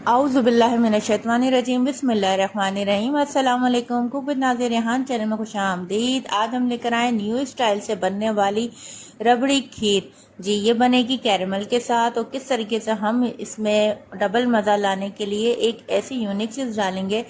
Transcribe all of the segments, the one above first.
औज़ुबिल्लाहिमिनश्शैतानिर्रजीम बिस्मिल्लाहिर्रहमानिर्रहीम। अस्सलाम वालेकुम कुव्वत नाज़िर रेहान चैनल में खुश आमदीद। आज हम लेकर आए न्यू स्टाइल से बनने वाली रबड़ी खीर। जी ये बनेगी कैरमल के साथ। और किस तरीके से हम इसमें डबल मज़ा लाने के लिए एक ऐसी यूनिक चीज़ डालेंगे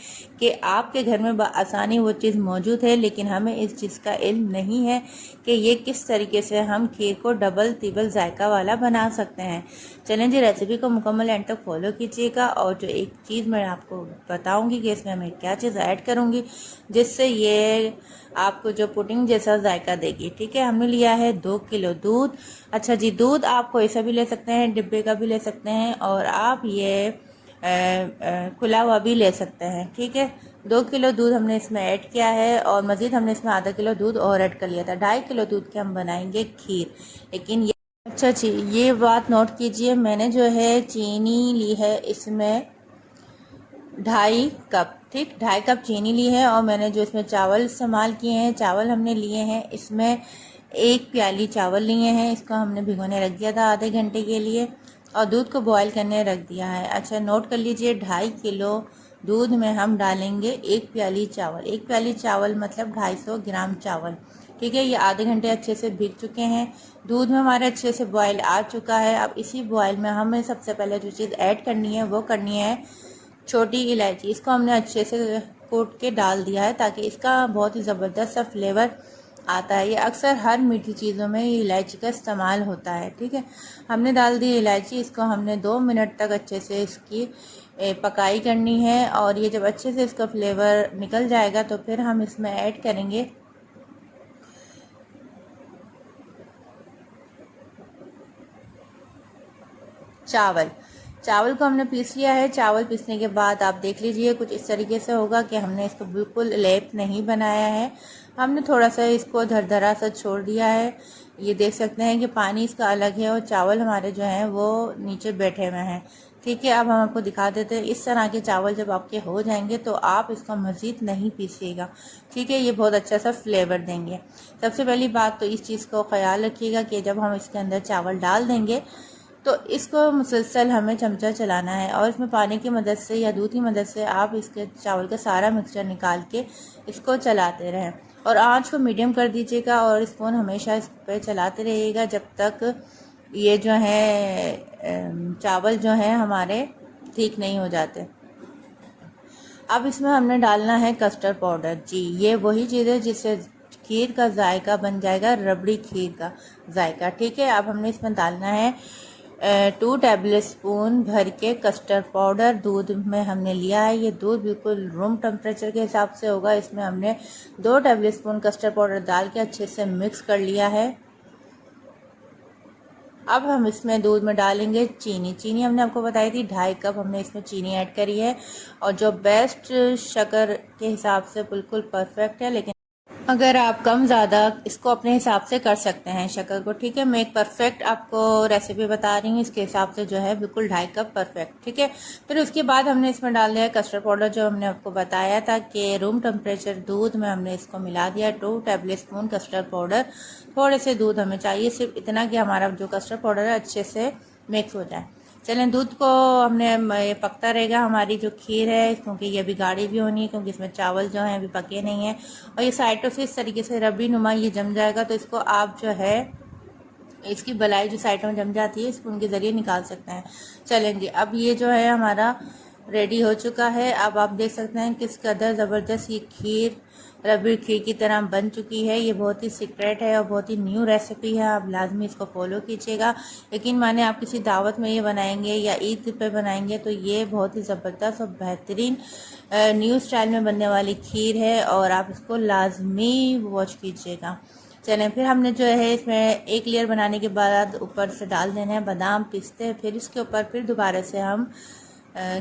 कि आपके घर में आसानी वो चीज़ मौजूद है, लेकिन हमें इस चीज़ का इल्म नहीं है कि ये किस तरीके से हम खीर को डबल तिबल जायका वाला बना सकते हैं। चलें जी, रेसिपी को मुकम्मल एंड तक फॉलो कीजिएगा। और जो एक चीज़ मैं आपको बताऊंगी कि इसमें मैं क्या चीज़ ऐड करूंगी जिससे ये आपको जो पुडिंग जैसा जायका देगी। ठीक है, हमने लिया है 2 किलो दूध। अच्छा जी, दूध आप कोई सा भी ले सकते हैं, डिब्बे का भी ले सकते हैं, और आप ये खुला हुआ भी ले सकते हैं। ठीक है, 2 किलो दूध हमने इसमें ऐड किया है और मज़ीद हमने इसमें आधा किलो दूध और ऐड कर लिया था। 2.5 किलो दूध के हम बनाएंगे खीर। लेकिन अच्छा जी, ये बात नोट कीजिए, मैंने जो है चीनी ली है इसमें 2.5 कप। ठीक, 2.5 कप चीनी ली है। और मैंने जो इसमें चावल इस्तेमाल किए हैं, चावल हमने लिए हैं इसमें 1 प्याली चावल लिए हैं। इसको हमने भिगोने रख दिया था आधे घंटे के लिए और दूध को बॉईल करने रख दिया है। अच्छा, नोट कर लीजिए, 2.5 किलो दूध में हम डालेंगे 1 प्याली चावल। 1 प्याली चावल मतलब 250 ग्राम चावल। ठीक है, ये आधे घंटे अच्छे से भीग चुके हैं, दूध में हमारे अच्छे से बॉयल आ चुका है। अब इसी बॉयल में हमें सबसे पहले जो चीज़ ऐड करनी है वो करनी है छोटी इलायची। इसको हमने अच्छे से कूट के डाल दिया है ताकि इसका बहुत ही ज़बरदस्त सा फ्लेवर आता है। ये अक्सर हर मीठी चीज़ों में ये इलायची का इस्तेमाल होता है। ठीक है, हमने डाल दी इलायची। इसको हमने 2 मिनट तक अच्छे से इसकी पकाई करनी है। और ये जब अच्छे से इसका फ्लेवर निकल जाएगा तो फिर हम इसमें ऐड करेंगे चावल। चावल को हमने पीस लिया है। चावल पीसने के बाद आप देख लीजिए कुछ इस तरीके से होगा कि हमने इसको बिल्कुल लेप नहीं बनाया है, हमने थोड़ा सा इसको धरधरा सा छोड़ दिया है। ये देख सकते हैं कि पानी इसका अलग है और चावल हमारे जो हैं वो नीचे बैठे हुए हैं। ठीक है, अब हम आपको दिखा देते हैं। इस तरह के चावल जब आपके हो जाएंगे तो आप इसको मज़ीद नहीं पीसिएगा। ठीक है, ये बहुत अच्छा सा फ्लेवर देंगे। सबसे पहली बात तो इस चीज़ को ख्याल रखिएगा कि जब हम इसके अंदर चावल डाल देंगे तो इसको मुसलसल हमें चमचा चलाना है और इसमें पानी की मदद से या दूध की मदद से आप इसके चावल का सारा मिक्सचर निकाल के इसको चलाते रहें। और आंच को मीडियम कर दीजिएगा और स्पून हमेशा इस पर चलाते रहिएगा जब तक ये जो है चावल जो है हमारे ठीक नहीं हो जाते। अब इसमें हमने डालना है कस्टर्ड पाउडर। जी ये वही चीज़ है जिससे खीर का जायका बन जाएगा, रबड़ी खीर का जायका। ठीक है, अब हमने इसमें डालना है 2 टेबल स्पून भर के कस्टर्ड पाउडर। दूध में हमने लिया है, ये दूध बिल्कुल रूम टेम्परेचर के हिसाब से होगा। इसमें हमने 2 टेबल स्पून कस्टर्ड पाउडर डाल के अच्छे से मिक्स कर लिया है। अब हम इसमें दूध में डालेंगे चीनी। चीनी हमने आपको बताई थी 2.5 कप हमने इसमें चीनी ऐड करी है। और जो बेस्ट शक्कर के हिसाब से बिल्कुल परफेक्ट है, लेकिन अगर आप कम ज़्यादा इसको अपने हिसाब से कर सकते हैं शक्कर को। ठीक है, मैं एक परफेक्ट आपको रेसिपी बता रही हूँ, इसके हिसाब से जो है बिल्कुल 2.5 कप परफेक्ट। ठीक है, फिर उसके बाद हमने इसमें डाल दिया कस्टर्ड पाउडर जो हमने आपको बताया था कि रूम टेम्परेचर दूध में हमने इसको मिला दिया। 2 टेबल स्पून कस्टर्ड पाउडर। थोड़े से दूध हमें चाहिए, सिर्फ इतना कि हमारा जो कस्टर्ड पाउडर है अच्छे से मिक्स हो जाए। चलें, दूध को हमने ये पकता रहेगा हमारी जो खीर है, क्योंकि ये अभी गाढ़ी भी होनी है क्योंकि इसमें चावल जो हैं अभी पके नहीं हैं। और ये साइडों से इस तरीके से रबड़ी नुमा ये जम जाएगा तो इसको आप जो है इसकी बलाई जो साइडों में जम जाती है स्पून के ज़रिए निकाल सकते हैं। चलें जी, अब ये जो है हमारा रेडी हो चुका है। अब आप देख सकते हैं किस कदर ज़बरदस्त ये खीर रबड़ी खीर की तरह बन चुकी है। ये बहुत ही सीक्रेट है और बहुत ही न्यू रेसिपी है, आप लाजमी इसको फॉलो कीजिएगा। यकीन माने आप किसी दावत में ये बनाएंगे या ईद पे बनाएंगे तो ये बहुत ही ज़बरदस्त और बेहतरीन न्यू स्टाइल में बनने वाली खीर है और आप इसको लाजमी वॉच कीजिएगा। चलें, फिर हमने जो है इसमें एक लेयर बनाने के बाद ऊपर से डाल देना है बादाम पिस्ते। फिर इसके ऊपर फिर दोबारा से हम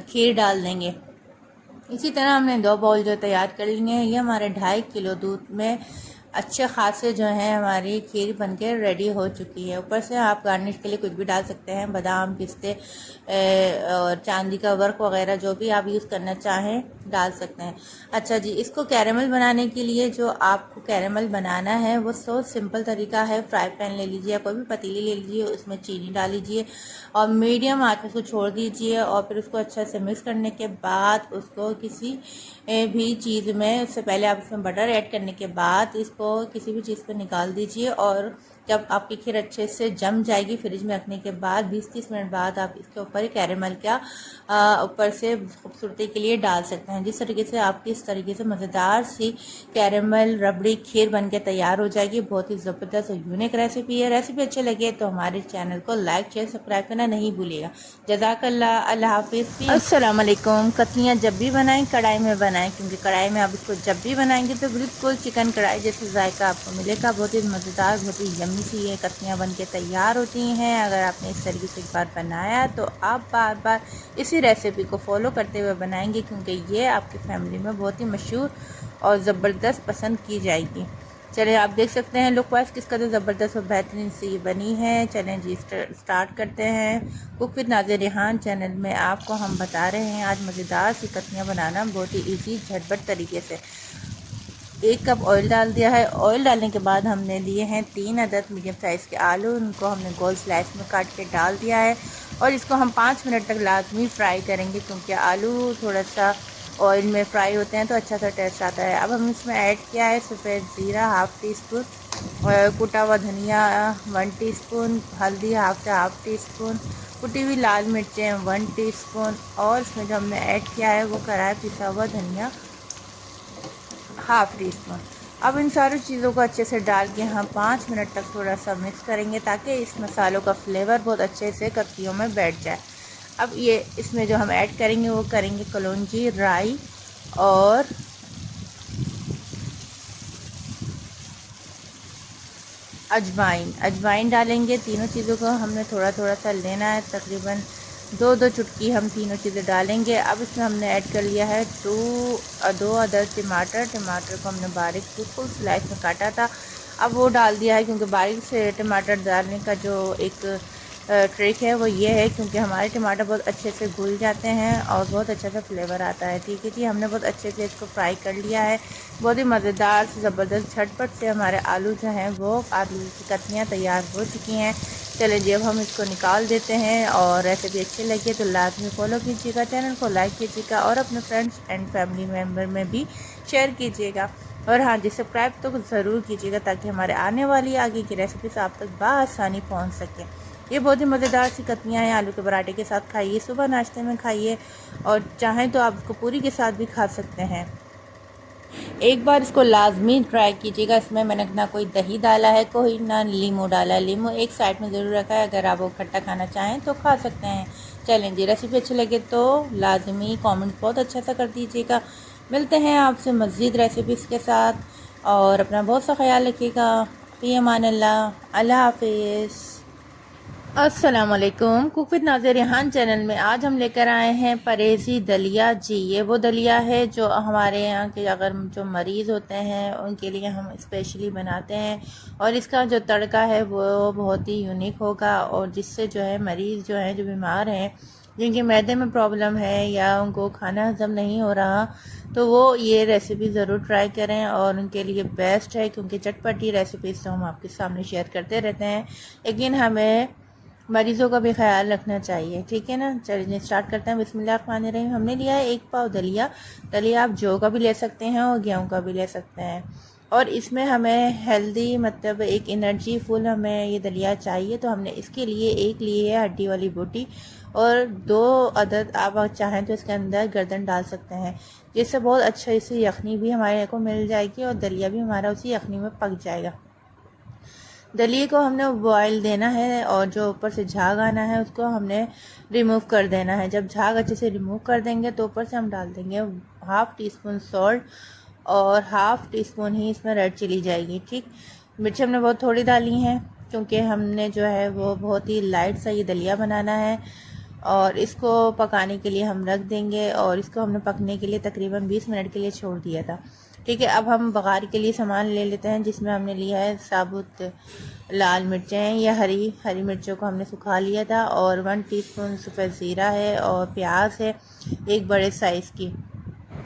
खीर डाल देंगे। इसी तरह हमने 2 बाउल जो तैयार कर लिए हैं। ये हमारे 2.5 किलो दूध में अच्छे खासे जो है हमारी खीर बनके रेडी हो चुकी है। ऊपर से आप गार्निश के लिए कुछ भी डाल सकते हैं, बादाम पिस्ते और चांदी का वर्क वगैरह जो भी आप यूज़ करना चाहें डाल सकते हैं। अच्छा जी, इसको कैरेमल बनाने के लिए जो आपको कैरेमल बनाना है वो so सिंपल तरीका है। फ्राई पैन ले लीजिए या कोई भी पतीली ले लीजिए, उसमें चीनी डाल लीजिए और मीडियम आंच पे उसको छोड़ दीजिए और फिर उसको अच्छा से मिक्स करने के बाद उसको किसी भी चीज़ में, उससे पहले आप इसमें बटर ऐड करने के बाद इसको किसी भी चीज़ पर निकाल दीजिए और जब आपकी खीर अच्छे से जम जाएगी फ्रिज में रखने के बाद 20-30 मिनट बाद आप इसके ऊपर कैरेमल का ऊपर से खूबसूरती के लिए डाल सकते हैं। जिस तरीके से आपकी इस तरीके से मज़ेदार सी कैरेमल रबड़ी खीर बनके तैयार हो जाएगी। बहुत ही ज़बरदस्त और यूनिक रेसिपी है। रेसिपी अच्छी लगे तो हमारे चैनल को लाइक शेयर सब्सक्राइब करना नहीं भूलिएगा। जज़ाकल्लाह, अल्लाह हाफिज़। अस्सलाम वालेकुम। कतलियाँ जब भी बनाएं कढ़ाई में बनाएं, क्योंकि कढ़ाई में आप इसको जब भी बनाएंगे तो बिल्कुल चिकन कढ़ाई जैसे जायका आपको मिलेगा। बहुत ही मज़ेदार, बहुत ही यम्मी सी ये कतलियाँ बन के तैयार होती हैं। अगर आपने इस तरीके से एक बार बनाया तो आप बार बार इसी रेसिपी को फॉलो करते हुए बनाएंगे, क्योंकि ये आपकी फैमिली में बहुत ही मशहूर और ज़बरदस्त पसंद की जाएगी। चलिए, आप देख सकते हैं लुक वाइज किस कदर ज़बरदस्त और बेहतरीन सी बनी है। चलें जी, स्टार्ट करते हैं। Cook with Nazir Rihan channel में आपको हम बता रहे हैं आज मज़ेदार सी कतलियाँ बनाना बहुत ही ईजी झटपट तरीके से। 1 कप ऑयल डाल दिया है। ऑयल डालने के बाद हमने लिए हैं 3 अदद मीडियम साइज़ के आलू, उनको हमने गोल स्लाइस में काट के डाल दिया है और इसको हम 5 मिनट तक लाजमी फ्राई करेंगे, क्योंकि आलू थोड़ा सा ऑयल में फ्राई होते हैं तो अच्छा सा टेस्ट आता है। अब हम इसमें ऐड किया है सफ़ेद ज़ीरा हाफ़ टी स्पून, कुटा हुआ धनिया 1 टीस्पून, हल्दी हाफ़ टी स्पून, कुटी हुई लाल मिर्चें 1 टीस्पून और इसमें जो हमने ऐड किया है वो करा है पिसा हुआ धनिया हाफ़ टी स्पून। अब इन सारी चीज़ों को अच्छे से डाल के हम 5 मिनट तक थोड़ा सा मिक्स करेंगे ताकि इस मसालों का फ्लेवर बहुत अच्छे से कतलियों में बैठ जाए। अब ये इसमें जो हम ऐड करेंगे वो करेंगे कलौंजी, राई और अजवाइन डालेंगे। तीनों चीज़ों को हमने थोड़ा थोड़ा सा लेना है, तकरीबन 2-2 चुटकी हम तीनों चीज़ें डालेंगे। अब इसमें हमने ऐड कर लिया है 2 अदद टमाटर को हमने बारीक बिल्कुल स्लाइस में काटा था। अब वो डाल दिया है, क्योंकि बारीक से टमाटर डालने का जो एक ट्रिक है वो ये है, क्योंकि हमारे टमाटर बहुत अच्छे से घुल जाते हैं और बहुत अच्छा सा फ्लेवर आता है। ठीक है जी, हमने बहुत अच्छे से इसको फ्राई कर लिया है। बहुत ही मज़ेदार से ज़बरदस्त झटपट से हमारे आलू जो हैं वो आलू की कतलियाँ तैयार हो चुकी हैं। चलिए जी, अब हम इसको निकाल देते हैं और रेसिपी अच्छी लगे तो लाजमी फॉलो कीजिएगा, चैनल को लाइक कीजिएगा और अपने फ्रेंड्स एंड फैमिली मेम्बर में भी शेयर कीजिएगा। और हाँ जी, सब्सक्राइब तो ज़रूर कीजिएगा ताकि हमारे आने वाली आगे की रेसिपीज़ आप तक बआसानी पहुँच सकें। ये बहुत ही मज़ेदार सी कतलियाँ हैं। आलू के पराठे के साथ खाइए, सुबह नाश्ते में खाइए और चाहें तो आप इसको पूरी के साथ भी खा सकते हैं। एक बार इसको लाजमी ट्राई कीजिएगा। इसमें मैंने ना कोई दही डाला है, कोई ना लीमू डाला है। लीमू एक साइड में ज़रूर रखा है, अगर आप वो खट्टा खाना चाहें तो खा सकते हैं। चलें जी, रेसिपी अच्छी लगे तो लाजमी कमेंट बहुत अच्छा सा कर दीजिएगा। मिलते हैं आपसे मज़ीद रेसिपीज़ के साथ और अपना बहुत सा ख्याल रखिएगा। फ़ी अमान अल्लाह, अल्लाह हाफिज़। अस्सलाम वालेकुम। Cook with Nazir Rihan channel में आज हम लेकर आए हैं परहेज़ी दलिया। जी, ये वो दलिया है जो हमारे यहाँ के अगर जो मरीज़ होते हैं उनके लिए हम स्पेशली बनाते हैं और इसका जो तड़का है वो बहुत ही यूनिक होगा और जिससे जो है मरीज़ जो हैं, जो बीमार हैं, जिनके मैदे में प्रॉब्लम है या उनको खाना हज़म नहीं हो रहा, तो वो ये रेसिपी ज़रूर ट्राई करें और उनके लिए बेस्ट है, क्योंकि चटपटी रेसिपीज़ तो हम आपके सामने शेयर करते रहते हैं, लेकिन हमें मरीज़ों का भी ख्याल रखना चाहिए। ठीक है ना। चलिए स्टार्ट करते हैं। बिस्मिल्लाहिर्रहमानिर्रहीम। हमने लिया है 1 पाव दलिया। दलिया आप जौ का भी ले सकते हैं और गेहूं का भी ले सकते हैं और इसमें हमें हेल्दी मतलब एक एनर्जी फुल हमें ये दलिया चाहिए, तो हमने इसके लिए 1 ली है हड्डी वाली बोटी और 2 अदद आप चाहें तो इसके अंदर गर्दन डाल सकते हैं, जिससे बहुत अच्छा इसी यखनी भी हमारे को मिल जाएगी और दलिया भी हमारा उसी यखनी में पक जाएगा। दलिए को हमने बॉयल देना है और जो ऊपर से झाग आना है उसको हमने रिमूव कर देना है। जब झाग अच्छे से रिमूव कर देंगे तो ऊपर से हम डाल देंगे 1/2 टीस्पून सॉल्ट और 1/2 टीस्पून ही इसमें रेड चिली जाएगी। ठीक, मिर्च हमने बहुत थोड़ी डाली हैं क्योंकि हमने जो है वो बहुत ही लाइट सा ये दलिया बनाना है और इसको पकाने के लिए हम रख देंगे और इसको हमने पकने के लिए तकरीबन 20 मिनट के लिए छोड़ दिया था। ठीक है, अब हम बघार के लिए सामान ले लेते हैं, जिसमें हमने लिया है साबुत लाल मिर्चें या हरी मिर्चों को हमने सुखा लिया था और 1 टीस्पून सफ़ेद ज़ीरा है और प्याज है 1 बड़े साइज़ की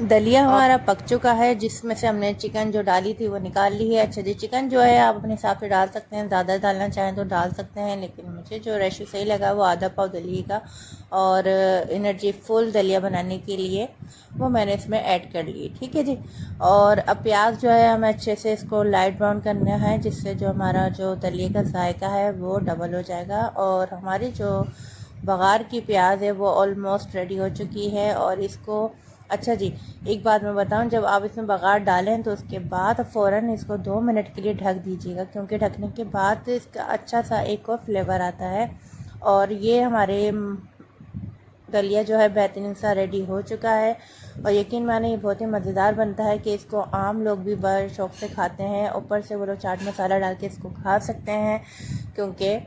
दलिया हमारा पक चुका है, जिसमें से हमने चिकन जो डाली थी वो निकाल ली है। अच्छा जी, चिकन जो है आप अपने हिसाब से डाल सकते हैं, ज़्यादा डालना चाहें तो डाल सकते हैं, लेकिन मुझे जो रेशो सही लगा वो आधा पाव दलिए का, और एनर्जी फुल दलिया बनाने के लिए वो मैंने इसमें ऐड कर ली। ठीक है जी। और अब प्याज जो है हमें अच्छे से इसको लाइट ब्राउन करना है, जिससे जो हमारा जो दलिए का जायका है वो डबल हो जाएगा। और हमारी जो बघार की प्याज है वो ऑलमोस्ट रेडी हो चुकी है। और इसको, अच्छा जी, एक बात मैं बताऊं, जब आप इसमें बघार डालें तो उसके बाद फ़ौरन इसको 2 मिनट के लिए ढक दीजिएगा, क्योंकि ढकने के बाद इसका अच्छा सा एक और फ्लेवर आता है। और ये हमारे दलिया जो है बेहतरीन सा रेडी हो चुका है। और यकीन माने ये बहुत ही मज़ेदार बनता है कि इसको आम लोग भी बड़े शौक़ से खाते हैं। ऊपर से वो लोग चाट मसाला डाल के इसको खा सकते हैं, क्योंकि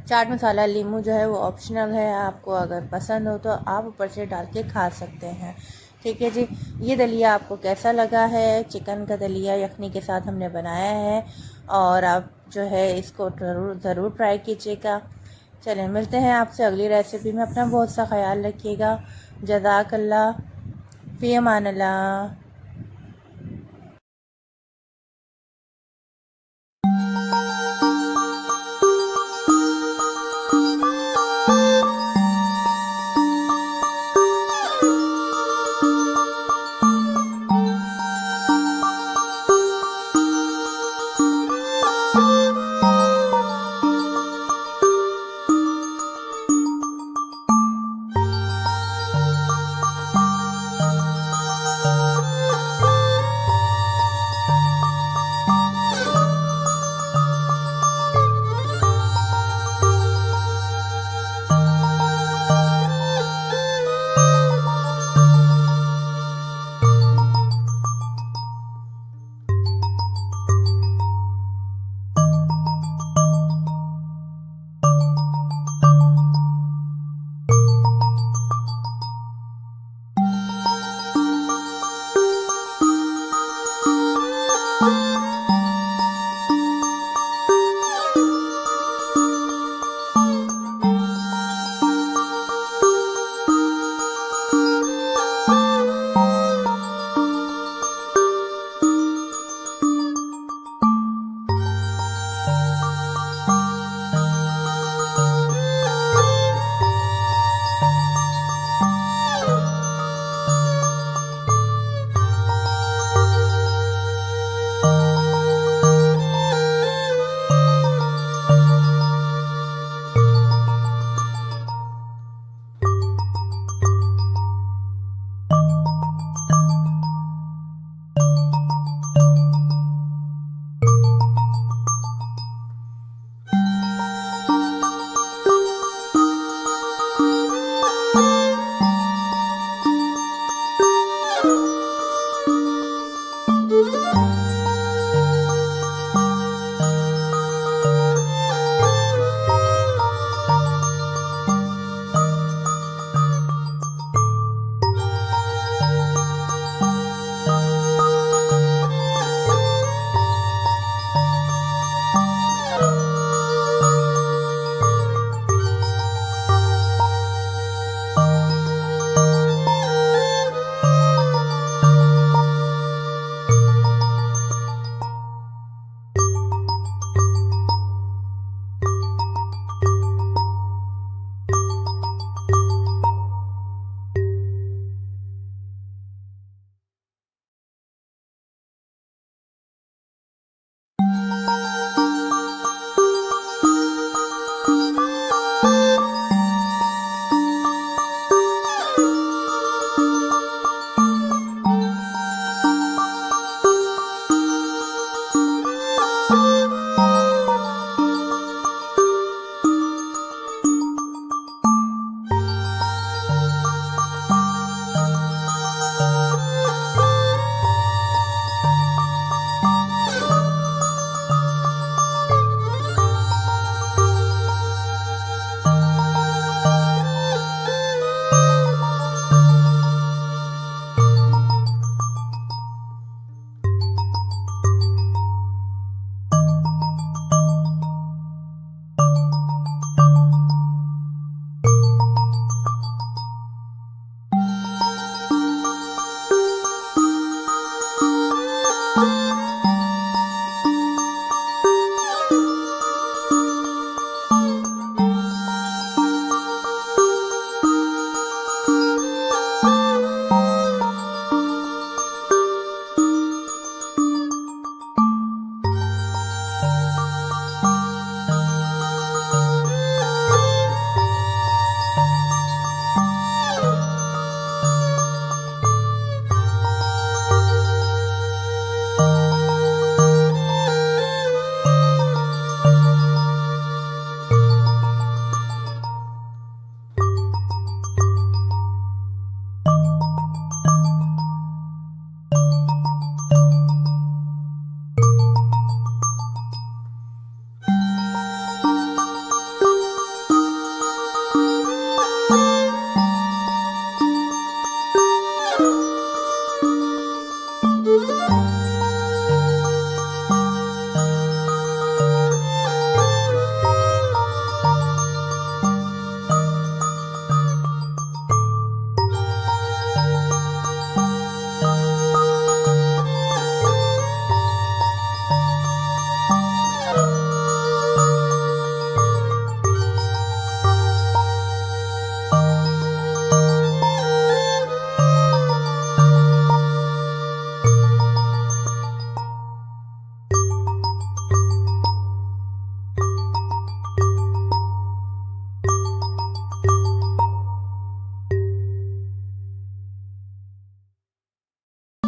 चाट मसाला लीमू जो है वो ऑप्शनल है, आपको अगर पसंद हो तो आप ऊपर से डाल के खा सकते हैं। ठीक है जी। ये दलिया आपको कैसा लगा है? चिकन का दलिया यखनी के साथ हमने बनाया है, और आप जो है इसको ज़रूर ट्राई कीजिएगा। चलें, मिलते हैं आपसे अगली रेसिपी में। अपना बहुत सा ख्याल रखिएगा। जज़ाकल्लाह, फ़ी अमानिल्लाह।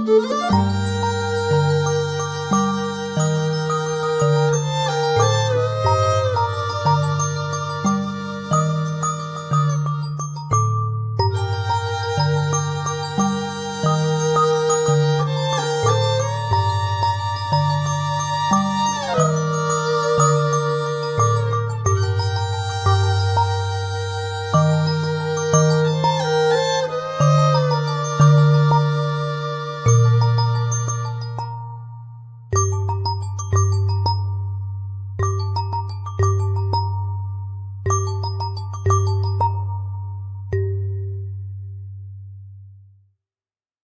है।